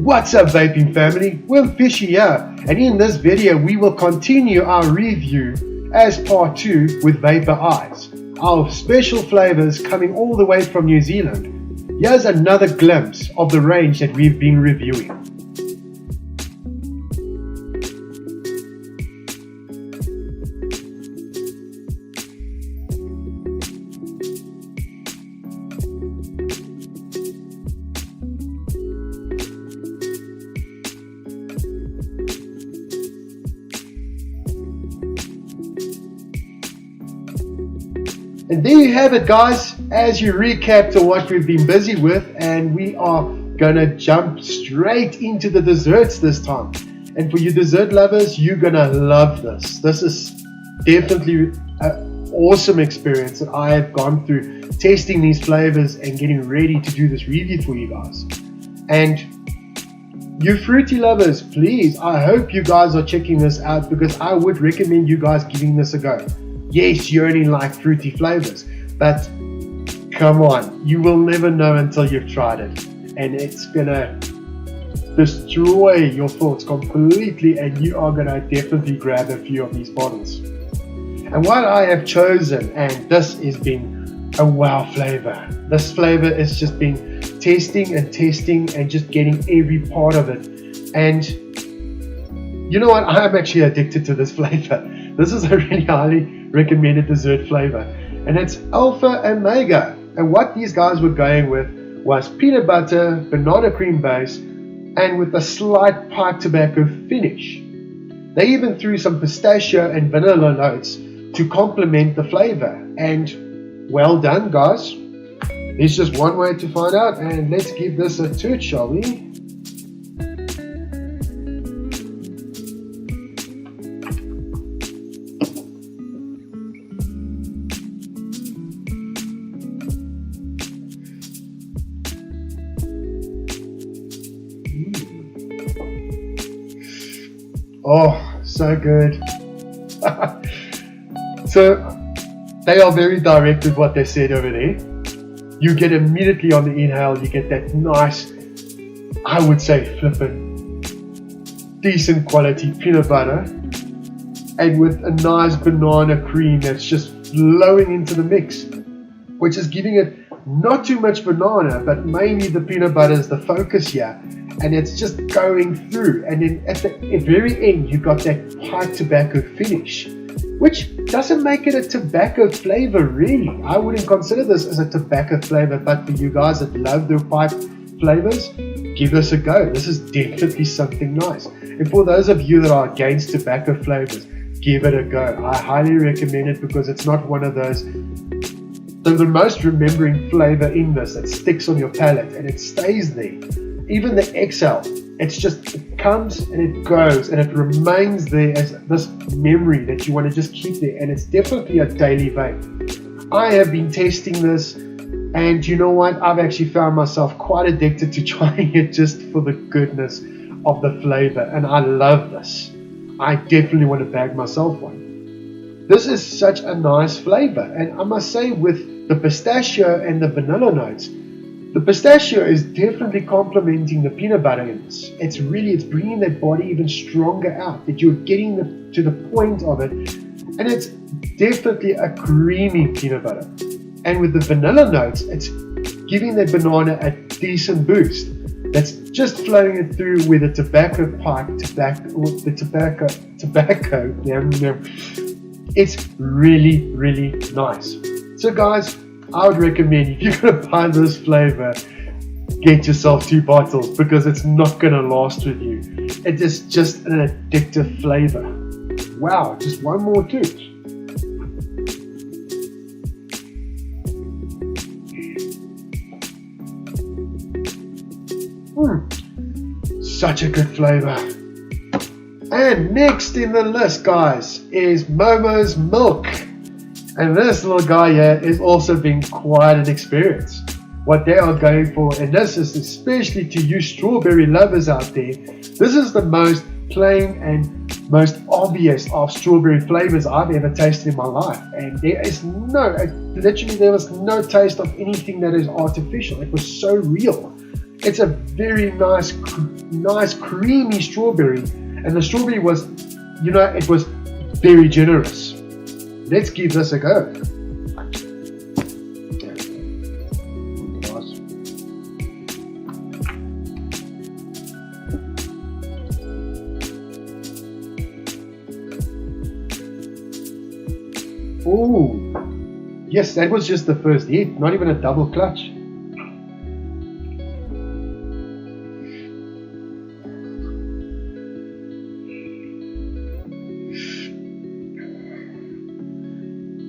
What's up, vaping family? Will Fishy here, and in this video we will continue our review as part 2 with Vapour Eyes, our special flavors coming all the way from New Zealand. Here's another glimpse of the range that we've been reviewing. And there you have it, guys, as you recap to what we've been busy with, and we are gonna jump straight into the desserts this time. And for you dessert lovers, you're gonna love this. This is definitely an awesome experience that I have gone through testing these flavors and getting ready to do this review for you guys. And you fruity lovers, please, I hope you guys are checking this out, because I would recommend you guys giving this a go. Yes, you only like fruity flavors, but come on, you will never know until you've tried it, and it's gonna destroy your thoughts completely, and you are gonna definitely grab a few of these bottles. And what I have chosen, and this has been a wow flavor. This flavor is just been testing and just getting every part of it. And you know what, I'm actually addicted to this flavor. This is a really highly recommended dessert flavor, and it's Alpha and Mega. And what these guys were going with was peanut butter, banana cream base, and with a slight pipe tobacco finish. They even threw some pistachio and vanilla notes to complement the flavor. And well done, guys. There's just one way to find out, and let's give this a toot, shall we? Oh, so good. So they are very direct with what they said over there. You get immediately on the inhale, you get that nice, I would say flippin' decent quality peanut butter, and with a nice banana cream that's just flowing into the mix, which is giving it not too much banana, but mainly the peanut butter is the focus here. And it's just going through, and then at the very end you got that pipe tobacco finish, which doesn't make it a tobacco flavor really. I wouldn't consider this as a tobacco flavor, but for you guys that love their pipe flavors, give this a go. This is definitely something nice. And for those of you that are against tobacco flavors, give it a go. I highly recommend it, because it's not one of those, the most remembering flavor in this that sticks on your palate and it stays there. Even the exhale, it comes and it goes, and it remains there as this memory that you want to just keep there. And it's definitely a daily vape. I have been testing this, and you know what? I've actually found myself quite addicted to trying it just for the goodness of the flavor. And I love this. I definitely want to bag myself one. This is such a nice flavor. And I must say, with the pistachio and the vanilla notes, the pistachio is definitely complementing the peanut butter in this. It's bringing that body even stronger out, that you're getting to the point of it. And it's definitely a creamy peanut butter. And with the vanilla notes, it's giving that banana a decent boost. That's just flowing it through with the tobacco pipe, tobacco. It's really, really nice. So guys, I would recommend, if you're going to buy this flavor, get yourself 2 bottles, because it's not going to last with you. It is just an addictive flavor. Wow, just one more toot. Such a good flavor. And next in the list, guys, is Momo's Milk. And this little guy here is also been quite an experience. What they are going for, and this is especially to you strawberry lovers out there, this is the most plain and most obvious of strawberry flavors I've ever tasted in my life. And there was no taste of anything that is artificial. It was so real. It's a very nice creamy strawberry, and the strawberry was, it was very generous. Let's give this a go. Oh, yes, that was just the first hit, not even a double clutch.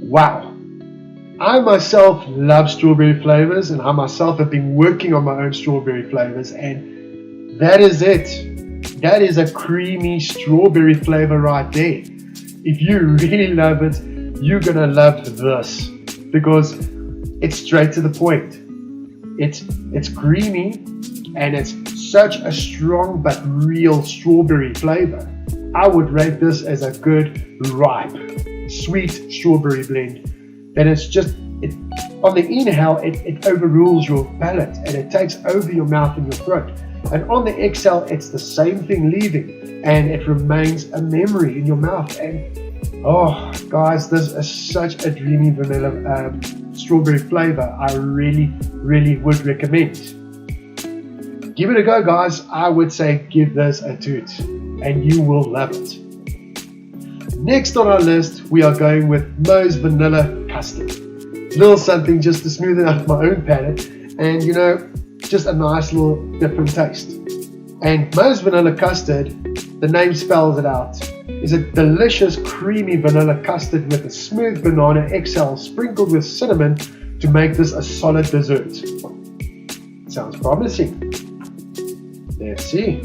Wow. I myself love strawberry flavors, and I myself have been working on my own strawberry flavors, and that is it. That is a creamy strawberry flavor right there. If you really love it, you're gonna love this because it's straight to the point. It's creamy, and it's such a strong but real strawberry flavor. I would rate this as a good, ripe, sweet strawberry blend. That it's just, on the inhale, it overrules your palate and it takes over your mouth and your throat. And on the exhale, it's the same thing leaving, and it remains a memory in your mouth. And oh, guys, this is such a dreamy vanilla strawberry flavor. I really, really would recommend. Give it a go, guys. I would say give this a toot, and you will love it. Next on our list, we are going with Mo's Vanilla Custard. Little something just to smoothen out my own palate, and just a nice little different taste. And Mo's Vanilla Custard, the name spells it out, is a delicious creamy vanilla custard with a smooth banana exhale sprinkled with cinnamon to make this a solid dessert. Sounds promising. Let's see.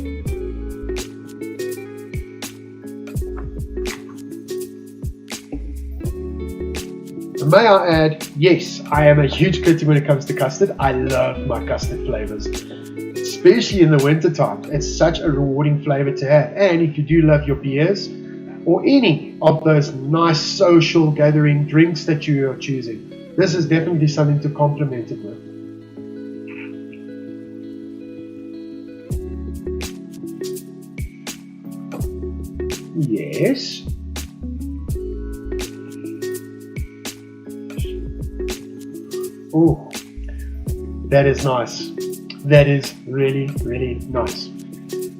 May I add, yes, I am a huge critic when it comes to custard. I love my custard flavors, especially in the winter time. It's such a rewarding flavor to have. And if you do love your beers or any of those nice social gathering drinks that you are choosing, this is definitely something to complement it with. Yes. Oh, that is nice. That is really, really nice.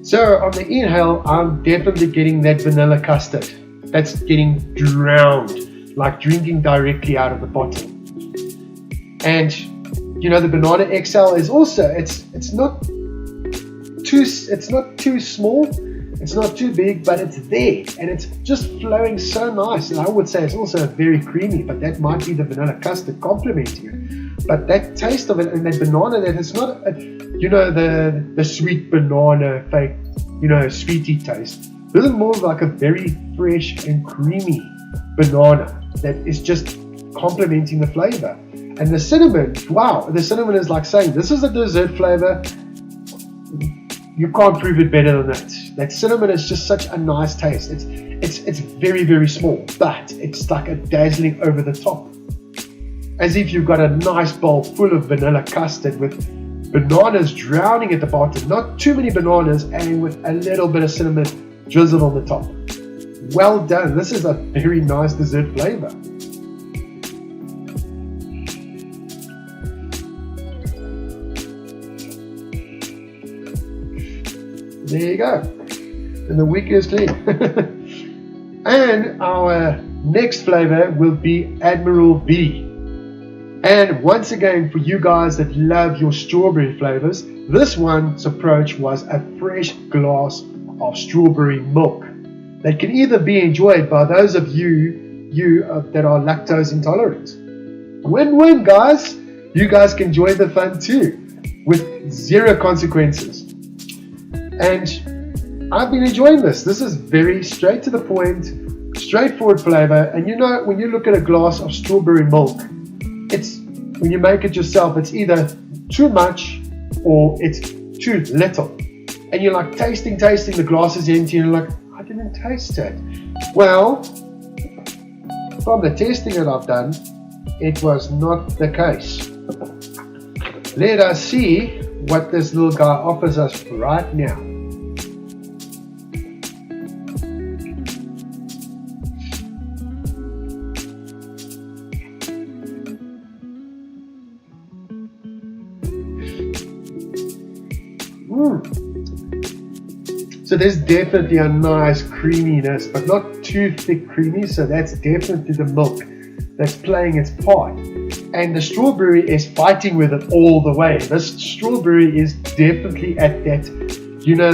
So on the inhale, I'm definitely getting that vanilla custard. That's getting drowned, like drinking directly out of the bottle. And the banana exhale is also, it's not too small, it's not too big, but it's there, and it's just flowing so nice. And I would say it's also very creamy, but that might be the vanilla custard complementing it. But that taste of it and that banana, that it's not the sweet banana fake, sweetie taste. This is more like a very fresh and creamy banana that is just complementing the flavor. And the cinnamon, wow, the cinnamon is like saying this is a dessert flavor. You can't prove it better than that. That cinnamon is just such a nice taste. It's very, very small, but it's like a dazzling over the top. As if you've got a nice bowl full of vanilla custard with bananas drowning at the bottom. Not too many bananas, and with a little bit of cinnamon drizzled on the top. Well done. This is a very nice dessert flavor. There you go. And the wick is clean. And our next flavor will be Admiral B. And once again, for you guys that love your strawberry flavors, this one's approach was a fresh glass of strawberry milk that can either be enjoyed by those of you that are lactose intolerant. Win-win, guys. You guys can enjoy the fun too, with zero consequences. And I've been enjoying this. This is very straight to the point, straightforward flavor. And when you look at a glass of strawberry milk, when you make it yourself, it's either too much or it's too little. And you're like tasting, the glass is empty, and you're like, I didn't taste it. Well, from the testing that I've done, it was not the case. Let us see what this little guy offers us right now. So there's definitely a nice creaminess, but not too thick creamy, so that's definitely the milk that's playing its part. And the strawberry is fighting with it all the way. This strawberry is definitely at that,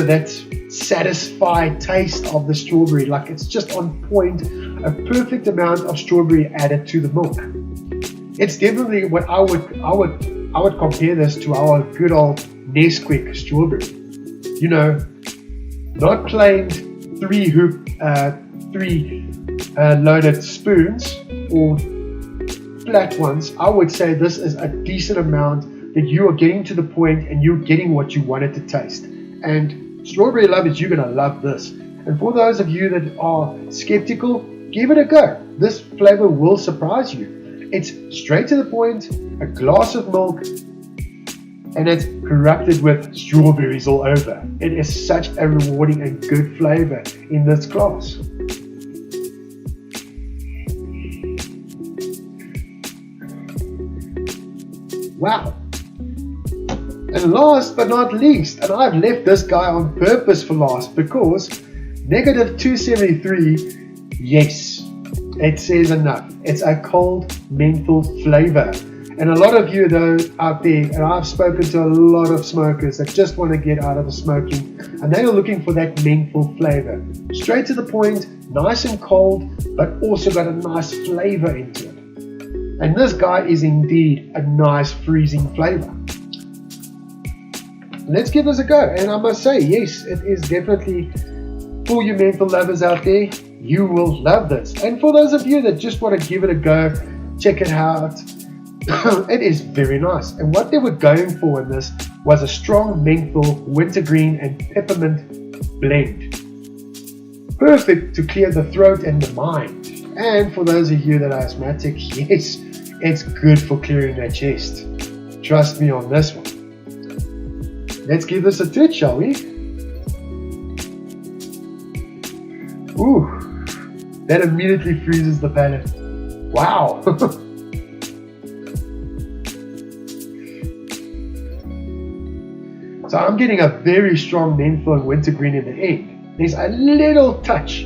that satisfied taste of the strawberry. Like, it's just on point, a perfect amount of strawberry added to the milk. It's definitely what I would compare this to our good old Nesquik strawberry. Not plain three loaded spoons or flat ones. I would say this is a decent amount that you are getting to the point and you're getting what you wanted to taste. And strawberry lovers, you're going to love this. And for those of you that are skeptical, give it a go. This flavor will surprise you. It's straight to the point, a glass of milk, and it's corrupted with strawberries all over. It is such a rewarding and good flavor in this glass. Wow. And last but not least, and I've left this guy on purpose for last because negative 273, yes, it says enough. It's a cold menthol flavor. And a lot of you though out there, and I've spoken to a lot of smokers that just want to get out of the smoking, and they are looking for that menthol flavor. Straight to the point, nice and cold, but also got a nice flavor into it. And this guy is indeed a nice freezing flavor. Let's give this a go. And I must say, yes, it is definitely, for you menthol lovers out there, you will love this. And for those of you that just want to give it a go, check it out. It is very nice. And what they were going for in this was a strong menthol, wintergreen and peppermint blend. Perfect to clear the throat and the mind. And for those of you that are asthmatic, yes, it's good for clearing that chest. Trust me on this one. Let's give this a twitch, shall we? Ooh, that immediately freezes the palate. Wow. So I'm getting a very strong menthol and wintergreen in the end. There's a little touch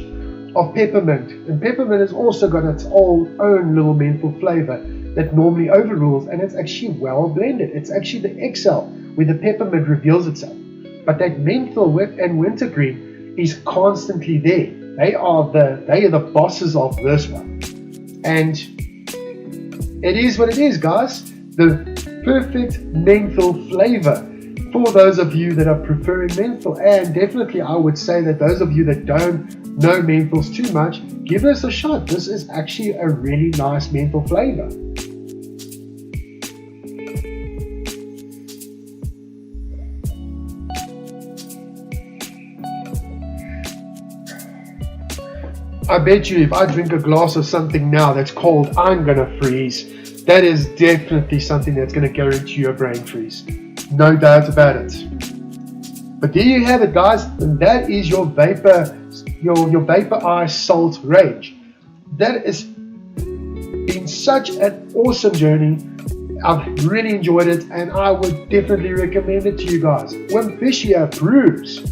of peppermint, and peppermint has also got its own little menthol flavor that normally overrules, and it's actually well blended. It's actually the exhale where the peppermint reveals itself. But that menthol and wintergreen is constantly there. They are the bosses of this one. And it is what it is, guys. The perfect menthol flavor for those of you that are preferring menthol. And definitely I would say that those of you that don't know menthols too much, give this a shot. This is actually a really nice menthol flavor. I bet you if I drink a glass of something now that's cold, I'm gonna freeze. That is definitely something that's gonna guarantee your brain freeze. No doubt about it. But there you have it, guys. And that is your vapor Eyes Salt range. That has been such an awesome journey. I've really enjoyed it, and I would definitely recommend it to you guys. Wimpishia approves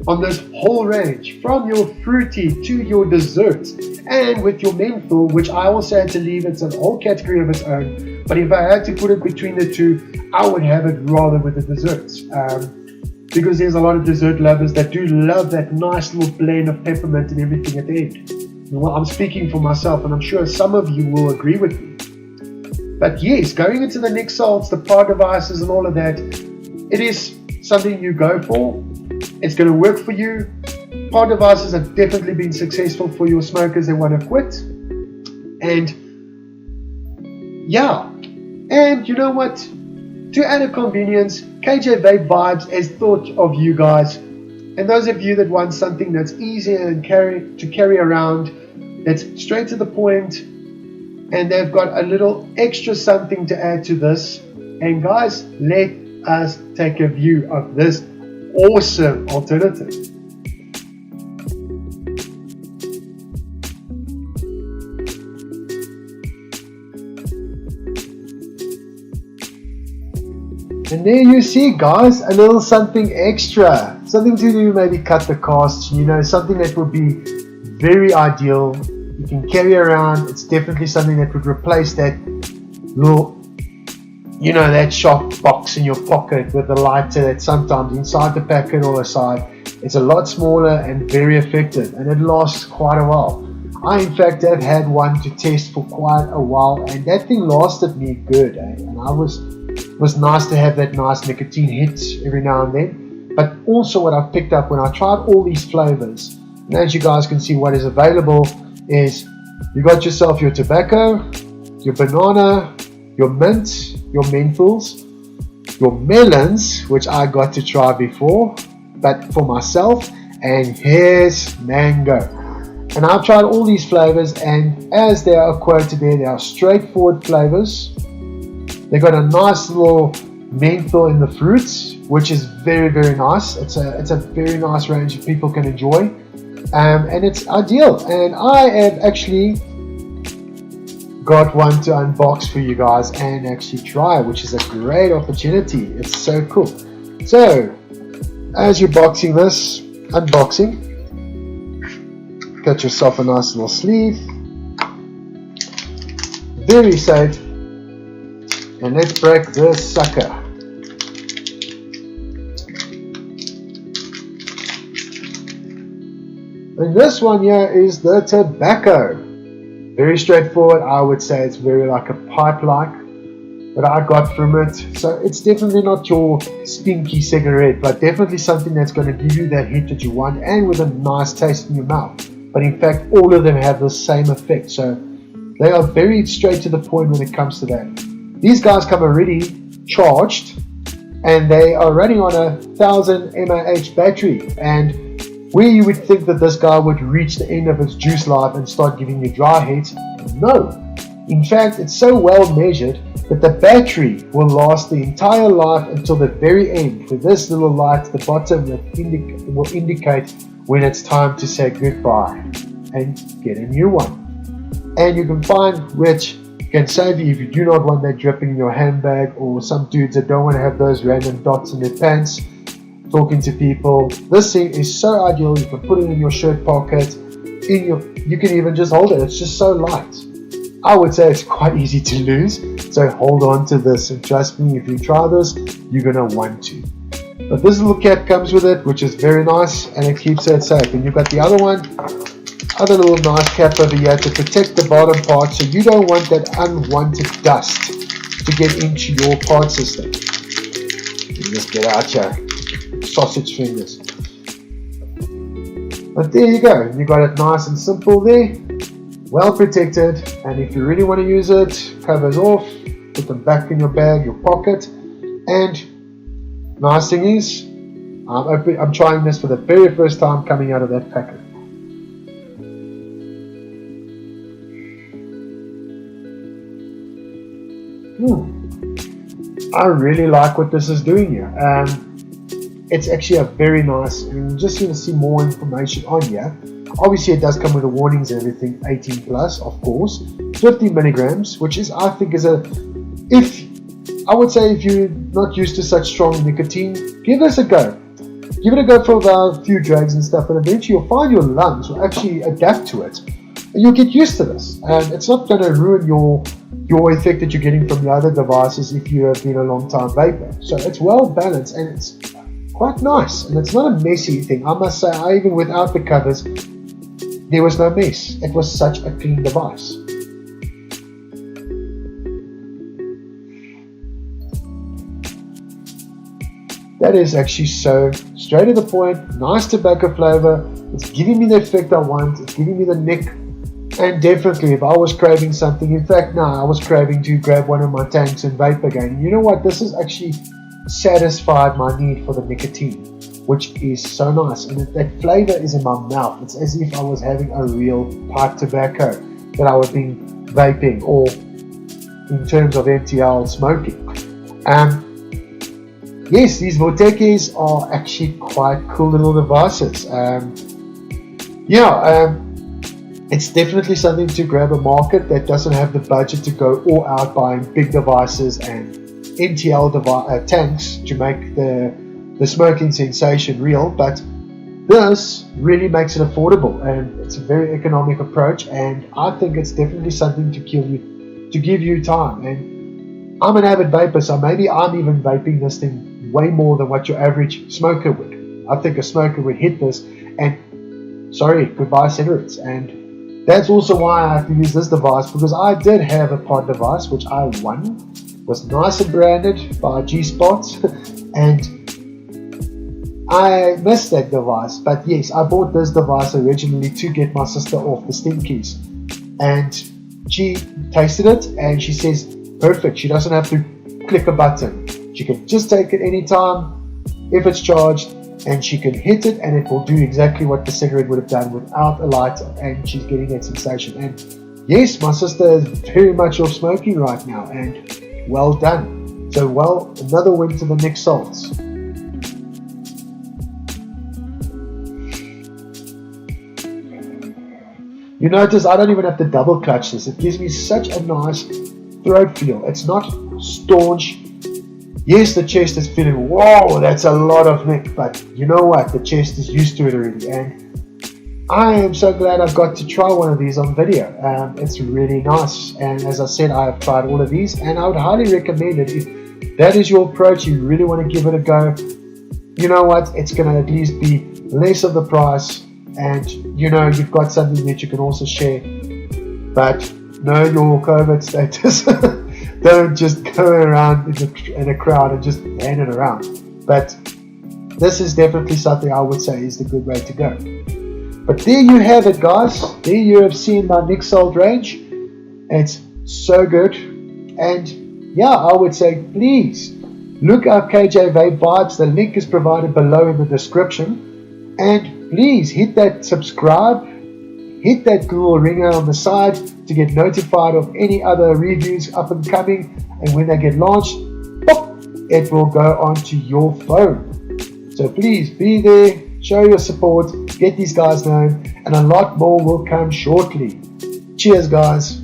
on this whole range, from your fruity to your desserts, and with your menthol, which I also had to leave. It's an whole category of its own. But if I had to put it between the two, I would have it rather with the desserts. Because there's a lot of dessert lovers that do love that nice little blend of peppermint and everything at the end. Well, I'm speaking for myself, and I'm sure some of you will agree with me. But yes, going into the nic salts, the pod devices and all of that, it is something you go for. It's going to work for you. Pod devices have definitely been successful for your smokers that want to quit. And yeah, and you know what? To add a convenience, KJ Vape Vibes has thought of you guys. And those of you that want something that's easier and to carry around, that's straight to the point, and they've got a little extra something to add to this. And guys, let us take a view of this awesome alternative. And there you see, guys, a little something extra, something to do, maybe cut the costs, you know, something that would be very ideal. You can carry around. It's definitely something that would replace that little, you know, that shop box in your pocket with the lighter that's sometimes inside the packet or aside. It's a lot smaller and very effective, and it lasts quite a while. I, in fact, have had one to test for quite a while, and that thing lasted me good, and I was nice to have that nice nicotine hit every now and then. But also what I've picked up when I tried all these flavors, and as you guys can see, what is available is you got yourself your tobacco, your banana, your mint, your menthols, your melons, which I got to try before, but for myself, and here's mango. And I've tried all these flavors, and as they are quoted there, they are straightforward flavors. They got a nice little menthol in the fruits, which is very, very nice. It's a very nice range that people can enjoy, and it's ideal. And I have actually got one to unbox for you guys and actually try, which is a great opportunity. It's so cool. So as you're unboxing, got yourself a nice little sleeve, very safe. And let's break this sucker. And this one here is the tobacco. Very straightforward. I would say it's very like a pipe-like that I got from it. So it's definitely not your stinky cigarette, but definitely something that's going to give you that hit that you want, and with a nice taste in your mouth. But in fact, all of them have the same effect. So they are very straight to the point when it comes to that. These guys come already charged, and they are running on a 1000 mAh battery. And where you would think that this guy would reach the end of its juice life and start giving you dry hits, no. In fact, it's so well measured that the battery will last the entire life until the very end, with this little light at the bottom that will indicate when it's time to say goodbye and get a new one. And you can find which can save you if you do not want that dripping in your handbag, or some dudes that don't want to have those random dots in their pants talking to people. This thing is so ideal. You can put it in your shirt pocket, you can even just hold it. It's just so light. I would say it's quite easy to lose, so hold on to this, and trust me, if you try this, you're gonna want to. But this little cap comes with it, which is very nice, and it keeps it safe. And you've got the other little nice cap over here to protect the bottom part, so you don't want that unwanted dust to get into your part system. You just get out your sausage fingers. But there you go, you got it nice and simple there, well protected. And if you really want to use it, covers off, put them back in your bag, your pocket. And nice thing is, I'm trying this for the very first time coming out of that packet. I really like what this is doing here. It's actually a very nice, and just going to see more information on here. Obviously it does come with the warnings and everything, 18 plus of course, 50 milligrams, which is, I think, I would say if you're not used to such strong nicotine, give this a go. Give it a go for a few drags and stuff, and eventually you'll find your lungs will actually adapt to it, and you'll get used to this, and it's not going to ruin your effect that you're getting from the other devices if you have been a long time vapor. So it's well balanced, and it's quite nice, and it's not a messy thing. I must say, even without the covers, there was no mess. It was such a clean device. That is actually so straight to the point, nice tobacco flavor. It's giving me the effect I want. It's giving me the nick. And definitely, if I was craving something, in fact, now I was craving to grab one of my tanks and vape again. You know what? This has actually satisfied my need for the nicotine, which is so nice. And that flavor is in my mouth. It's as if I was having a real pipe tobacco that I was being vaping, or in terms of MTL, smoking. yes, these VAPOUR Eyes are actually quite cool little devices. It's definitely something to grab a market that doesn't have the budget to go all out buying big devices and NTL tanks to make the smoking sensation real, but this really makes it affordable, and it's a very economic approach, and I think it's definitely something to give you time. And I'm an avid vapor, so maybe I'm even vaping this thing way more than what your average smoker would. I think a smoker would hit this and sorry, goodbye cigarettes. And that's also why I have to use this device, because I did have a pod device which I won, was nice and branded by G-Spot and I missed that device. But yes, I bought this device originally to get my sister off the stinkies, and she tasted it and she says perfect. She doesn't have to click a button, she can just take it anytime if it's charged, and she can hit it and it will do exactly what the cigarette would have done without a lighter, and she's getting that sensation. And yes, my sister is very much off smoking right now, and well done. So another win to the Nic Salts. You notice I don't even have to double clutch this. It gives me such a nice throat feel. It's not staunch. Yes, the chest is feeling, whoa, that's a lot of Nic, but you know what? The chest is used to it already, and I am so glad I've got to try one of these on video. It's really nice, and as I said, I have tried all of these, and I would highly recommend it. If that is your approach, you really want to give it a go, you know what? It's going to at least be less of the price, and you know you've got something that you can also share. But know your COVID status. Don't just go around in a crowd and just hand it around. But this is definitely something I would say is the good way to go. But there you have it, guys. There you have seen my Nic Salt range. It's so good. And yeah, I would say please look up KJ Vape Vibes. The link is provided below in the description. And please hit that subscribe, hit that Google ringer on the side to get notified of any other reviews up and coming, and when they get launched, pop, it will go onto your phone. So please be there, show your support, get these guys known, and a lot more will come shortly. Cheers, guys.